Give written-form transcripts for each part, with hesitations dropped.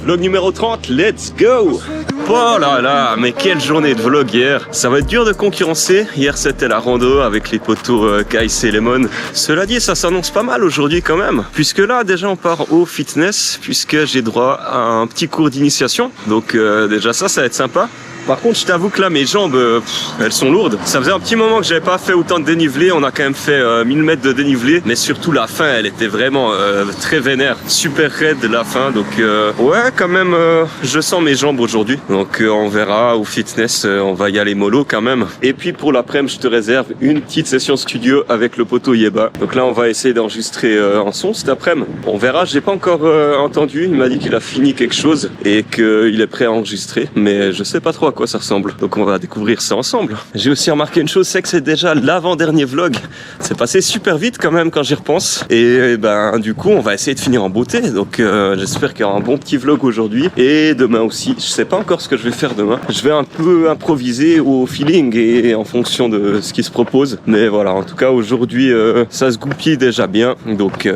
Vlog numéro 30, let's go! Oh là là, mais quelle journée de vlog hier. Ça va être dur de concurrencer. Hier c'était la rando avec les potos Kais et Lemon. Cela dit, ça s'annonce pas mal aujourd'hui quand même. Puisque là déjà on part au fitness, puisque j'ai droit à un petit cours d'initiation. Donc déjà ça va être sympa. Par contre, je t'avoue que là, mes jambes, elles sont lourdes. Ça faisait un petit moment que j'avais pas fait autant de dénivelé. On a quand même fait 1000 mètres de dénivelé. Mais surtout, la fin, elle était vraiment très vénère. Super raide, la fin. Donc, ouais, quand même, je sens mes jambes aujourd'hui. Donc, on verra au fitness. On va y aller mollo quand même. Et puis, pour l'après-midi, je te réserve une petite session studio avec le poteau Yeba. Donc là, on va essayer d'enregistrer en son cet après-midi. On verra. J'ai pas encore entendu. Il m'a dit qu'il a fini quelque chose et qu'il est prêt à enregistrer. Mais je sais pas trop à quoi ça ressemble. Donc on va découvrir ça ensemble. J'ai aussi remarqué une chose, c'est que c'est déjà l'avant-dernier vlog. C'est passé super vite quand même quand j'y repense. Et ben du coup on va essayer de finir en beauté. Donc j'espère qu'il y aura un bon petit vlog aujourd'hui. Et demain aussi. Je sais pas encore ce que je vais faire demain. Je vais un peu improviser au feeling et en fonction de ce qui se propose. Mais voilà, en tout cas aujourd'hui ça se goupille déjà bien. Donc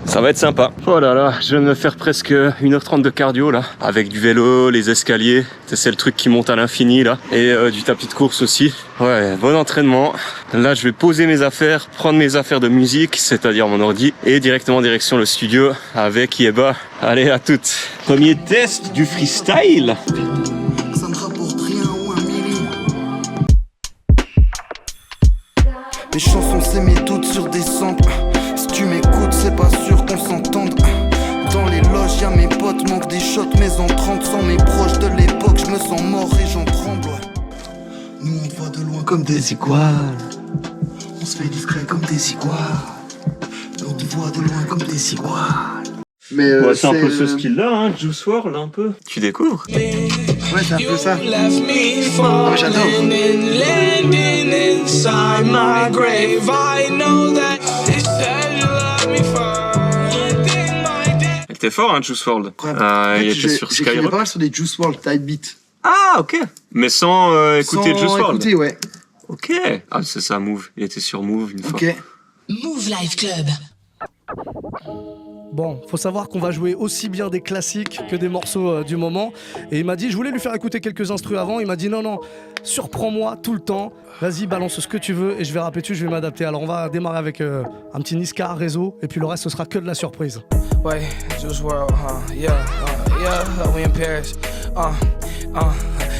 ça va être sympa. Oh là là, je viens de me faire presque 1h30 de cardio là. Avec du vélo, les escaliers. C'est le truc qui monte à l'infini là. Et du tapis de course aussi. Ouais, bon entraînement. Là, je vais poser mes affaires, prendre mes affaires de musique, c'est-à-dire mon ordi, et directement direction le studio avec Yeba. Allez, à toutes. Premier test du freestyle. Ça ne rapporte rien ou un milli. Les chansons s'aimaient toutes sur des samples. Si tu m'écoutes, c'est pas sûr qu'on s'entende. Dans les loges, y'a mes potes, manque des shots, mais en 30 sans mes proches de l'époque, je me sens mort et j'en tremble. Nous on te voit de loin comme des iguales. On se fait discret comme des iguales. On te voit de loin comme des iguales. Mais Ouais, c'est un peu ce style-là, hein, Juice WRLD, un peu. Tu découvres? Ouais, c'est un peu ça. Oh, j'adore. Il était fort, hein, Juice WRLD. Ouais, il était sur j'écrivais Skyrock. pas mal sur des Juice WRLD type beat. Ah, ok. Mais sans écouter Sans Juice WRLD. écouter, ouais. Ok. Ah, c'est ça, Move. Il était sur Move une fois. Ok. Move Life Club. Bon, faut savoir qu'on va jouer aussi bien des classiques que des morceaux du moment. Et il m'a dit, je voulais lui faire écouter quelques instrus avant. Il m'a dit non, surprends-moi tout le temps. Vas-y, balance ce que tu veux et je vais rapper dessus, je vais m'adapter. Alors on va démarrer avec un petit Niska réseau et puis le reste ce sera que de la surprise. Wait, Juice WRLD, yeah, we in Paris,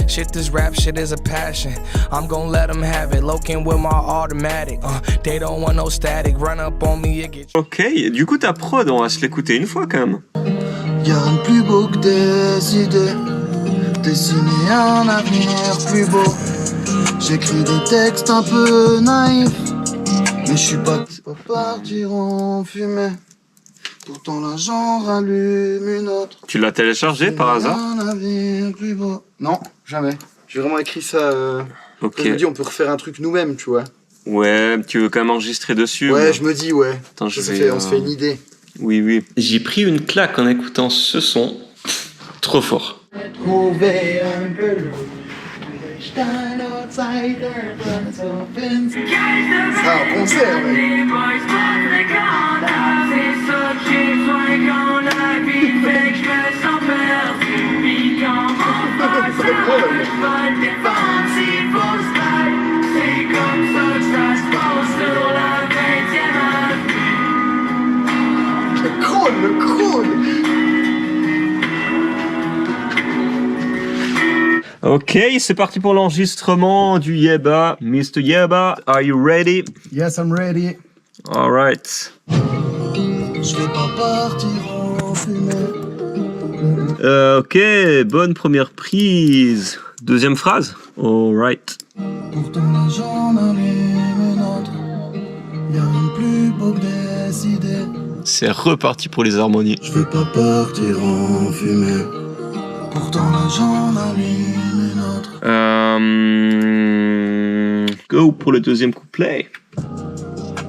shit, this rap shit is a passion. I'm gon' let them have it, loking with my automatic. They don't want no static, run up on me, it get. Ok, et du coup ta prod, on va se l'écouter une fois quand même. Y'a rien de plus beau que des idées, dessiner un avenir plus beau. J'écris des textes un peu naïfs, mais je suis pas partir en fumée. Pourtant là j'en rallume une autre. Tu l'as téléchargé par hasard? Un avenir plus beau. Non, jamais. J'ai vraiment écrit ça. Ok. Je me dis on peut refaire un truc nous-mêmes, tu vois. Ouais, tu veux quand même enregistrer dessus? Ouais, ou... je me dis ouais. Attends, on se fait une idée. Oui, oui. J'ai pris une claque en écoutant ce son. Trop fort. Trouver un peu ça en concert, mec. Le crône. Ok, c'est parti pour l'enregistrement du Yeba. Mr. Yeba, are you ready? Yes, I'm ready. Alright. Je vais pas partir en fumée. Ok, bonne première prise. Deuxième phrase. Alright. Pourtant là j'en allume une autre. Y'a rien de plus beau que des idées. C'est reparti pour les harmonies. Je vais pas partir en fumée. Pourtant là j'en allume une autre. Go pour le deuxième couplet.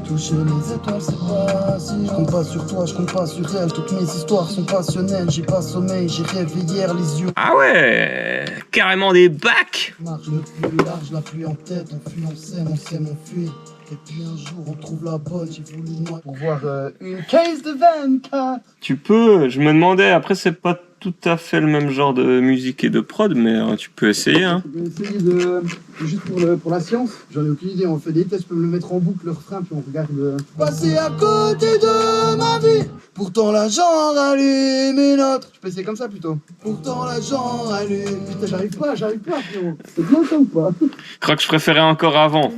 Toucher les étoiles c'est pas si. Je compte pas sur toi, je compte pas sur elle. Toutes mes histoires sont passionnelles. J'ai pas sommeil, j'ai rêvé hier les yeux. Ah ouais, carrément des bacs. Marche le plus large, la pluie en tête. On fuit, on s'aime, on fuit. Et puis un jour on trouve la bonne. J'ai voulu moi pour voir une case de 24. Tu peux, je me demandais, après c'est pas tout à fait le même genre de musique et de prod, mais tu peux essayer. Hein. Tu peux essayer juste pour la science. J'en ai aucune idée. On fait des tests, je peux me le mettre en boucle, le refrain, puis on regarde. Passer à côté de ma vie. Pourtant l'argent rallume une autre. Je peux essayer comme ça plutôt. Pourtant l'argent rallume. Putain, j'arrive pas, frérot. C'est bien ça ou pas? Je crois que je préférais encore avant.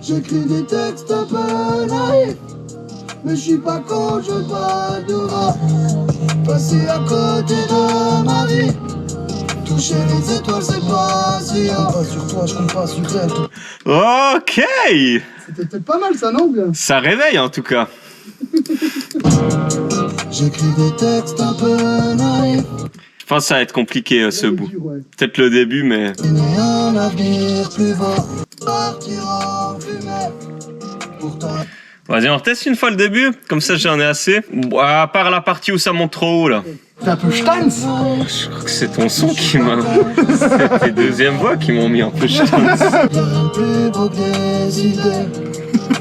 J'écris des textes un peu naïfs. Mais je suis pas con, je veux pas de rap. Passer à côté de ma vie. Toucher les étoiles, c'est pas si haut. Je compte pas sur toi, je compte pas sur elle. Ok. C'était peut-être pas mal ça, non bien? Ça réveille en tout cas. J'écris des textes un peu naïfs. Je pense que ça va être compliqué ce bout. Dur, ouais. Peut-être le début, mais... Mais un avenir plus beau. Partir en fumée. Pourtant... Vas-y, on reteste une fois le début, comme ça j'en ai assez. Bon, à part la partie où ça monte trop haut là. C'est un peu Steins. Je crois que c'est ton son qui m'a... C'est tes deuxièmes voix qui m'ont mis un peu chiant. Y'a rien de plus beau que des idées.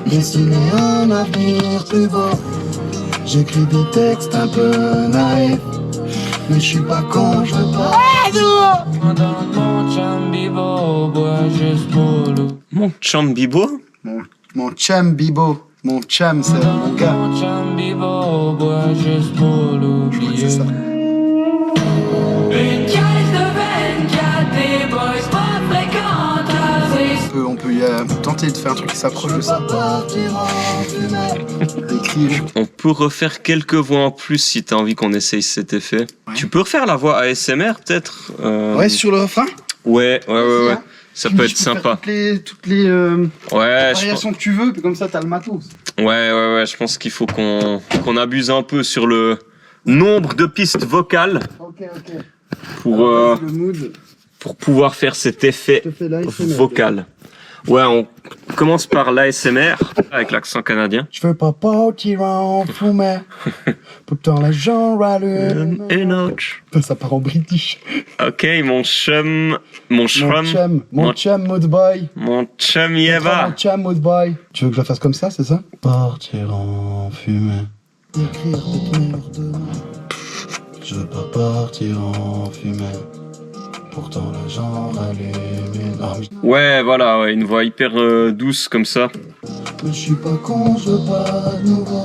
Dessiner un avenir plus beau. J'écris des textes un peu naïfs. Mais je suis pas con, je veux pas. Mon chum bibo. Mon chum bibo. Mon chum, c'est mon gars. Je crois que c'est ça. On peut tenter de faire un truc qui s'approche de ça. On peut refaire quelques voix en plus si t'as envie qu'on essaye cet effet. Ouais. Tu peux refaire la voix ASMR peut-être Ouais, sur le refrain. Ouais. Ça peut être sympa. Toutes les variations que tu veux, puis comme ça t'as le matos. Ouais, je pense qu'il faut qu'on abuse un peu sur le nombre de pistes vocales. Ok. Pour pouvoir faire cet effet vocal. Ouais, on commence par l'ASMR avec l'accent canadien. Je veux pas partir en fumée. Pourtant les gens rallument. Ça part en british. Ok, mon chum mood boy. Mon chum Yeva. Mon chum mood boy. Tu veux que je la fasse comme ça, c'est ça? Partir en fumée. Écrire des meilleurs demain. Je veux pas partir en fumée. Pourtant les gens rallument. Ouais, voilà, une voix hyper douce comme ça. Mais je suis pas con, je veux pas de nouveau.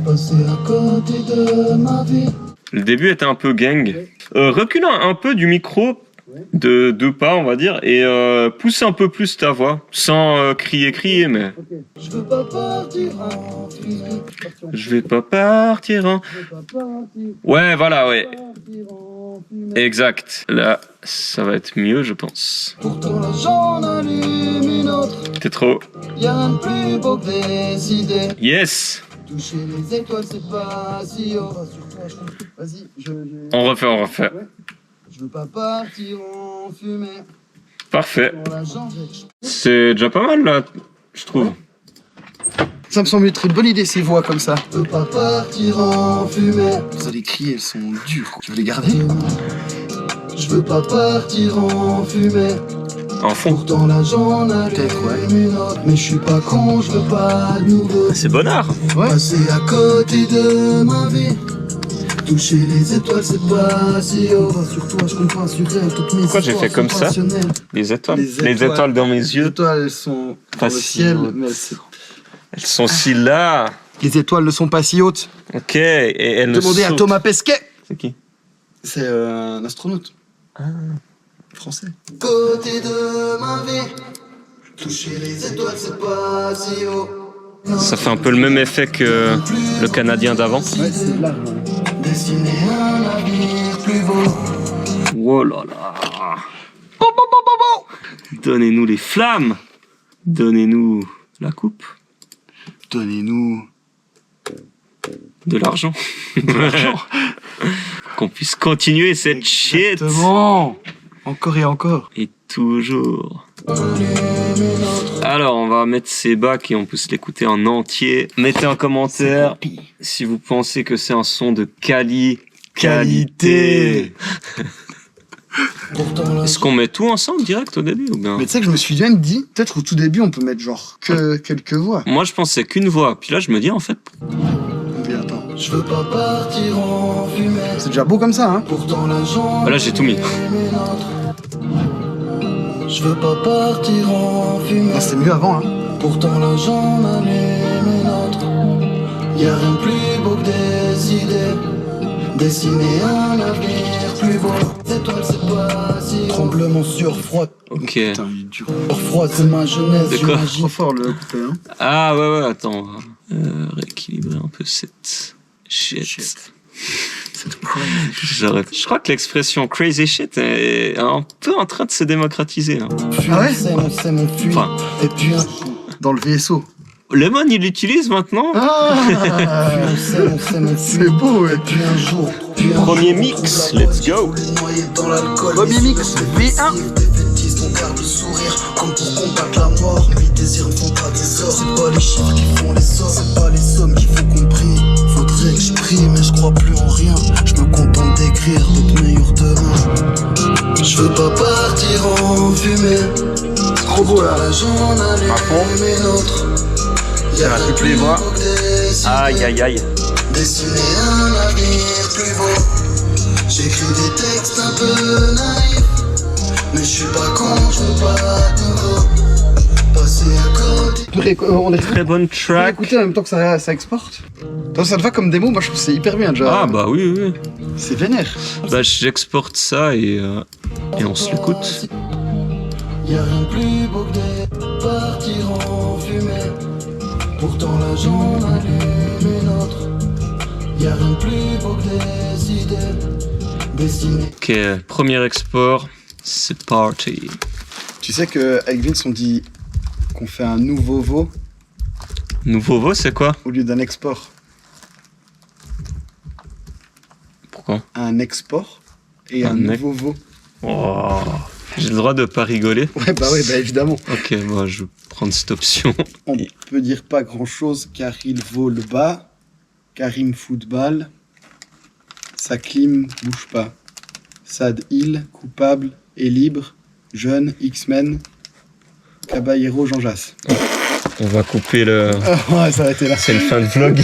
Passer à côté de ma vie. Le début était un peu gang. Recule un peu du micro de 2 pas, on va dire, et pousse un peu plus ta voix, sans crier, mais... Je veux pas partir en fumée. Je vais pas partir en... Ouais, voilà, ouais. Exact. Là, ça va être mieux, je pense. Pourtant la j'en allume une autre. T'es trop... Y'a rien de plus beau que des idées. Yes. Toucher les étoiles, c'est pas si haut. Vas-y, On refait. Ouais. Je veux pas partir en fumée. Parfait. C'est déjà pas mal, là, je trouve. Ça me semble être une bonne idée, ces voix comme ça. Je veux pas partir en fumée. Vous allez crier, elles sont dures. Je vais les garder. Je veux pas partir en fumée. En fond. Pourtant là j'en allume une autre. Mais je suis pas con, je veux pas de nouveau. C'est Bonnard. Ouais. Passer à côté de ma vie. Toucher les étoiles, c'est pas si haut. Sur toi, je compte pas sur elle. Toutes mes Pourquoi j'ai fait comme ça? Les étoiles. Les étoiles dans mes yeux. Les étoiles, elles sont dans le ciel, mais elles sont si là. Les étoiles ne sont pas si hautes. Ok, et elles ne Demandez à sautent. Thomas Pesquet. C'est qui? C'est un astronaute. Français. Côté de ma vie. Toucher les étoiles, c'est pas si haut. Ça fait un peu le même effet que le Canadien d'avant. Ouais, c'est là. Dessiner un avenir plus beau. Oh là là. Donnez-nous les flammes. Donnez-nous la coupe. Donnez-nous de l'argent. Qu'on puisse continuer cette shit. Exactement. Encore et encore. Et toujours. Alors, on va mettre ces bacs et on peut se l'écouter en entier. Mettez un commentaire si vous pensez que c'est un son de qualité. Est-ce qu'on met tout ensemble direct au début ou bien? Mais tu sais que je me suis même dit, peut-être au tout début, on peut mettre genre que quelques voix. Moi, je pensais qu'une voix. Puis là, je me dis en fait. Mais attends, Je veux pas partir en fumée. C'est déjà beau comme ça, hein. Pourtant la jambe. Là, j'ai tout mis. Je veux pas partir en fumée. Ah, c'était mieux avant, hein. Pourtant la jambe allume les nôtres. Y'a rien de plus beau que des idées. Dessiner un avenir plus beau. Étoiles, c'est pas si. Tremblement sur froid. Ok. Putain, il est dur. Sur froid, c'est ma jeunesse. De quoi? Trop fort le couplet, hein. Ah ouais, attends. Rééquilibrer un peu cette shit. J'arrête. Je crois que l'expression crazy shit est un peu en train de se démocratiser. Hein. Ah ouais? C'est mon fuir. Enfin, Et puis un. Dans le vaisseau. Lemon, il l'utilise maintenant. Ah C'est mon fuir. c'est beau, ouais. Et puis un jour. Premier mix, let's go. Noyé dans l'alcool. Premier mix, V1. Des bêtises, ton garde le sourire. Comme pour combattre la mort. Mes désirs ne font pas des ors. C'est pas les chiffres qui font les sorts. C'est pas les sommes qui font qu'on prie. Faudrait que je prie, mais je crois plus en rien. Je me contente d'écrire, d'être meilleur demain. Je veux pas partir en fumée. Trop beau, là. La jambe allume les nôtres. Y'a toutes les voix. Aïe, aïe, aïe. Dessiner un avenir plus beau. J'écris des textes un peu naïfs. Mais je suis pas con, je veux pas de nouveau. Passer à côté. On est Très bonne à track. écouter en même temps que ça exporte. Toi, ça te va comme démo? Moi, je trouve que c'est hyper bien déjà. Ah bah oui. C'est vénère. Bah j'exporte ça et on se l'écoute. Y'a rien de plus beau que de partir en fumée. Pourtant la jambe allume les nôtres. Y'a rien de plus beau que des idées dessinées. Ok, premier export, c'est party. Tu sais qu'avec Vince, on dit qu'on fait un nouveau veau Nouveau veau, c'est quoi? au lieu d'un export. Pourquoi? Un export et un Un nouveau veau. Oh, j'ai le droit de pas rigoler. Ouais, bah évidemment. Ok, bah je vais prendre cette option. On peut dire pas grand chose car il vole bas. Karim football. Saklim bouge pas. Sad Hill, coupable et libre. Jeune, X-Men. Caballero Jean Jass. On va couper le... Ouais, ça va être là. C'est une fin de vlog.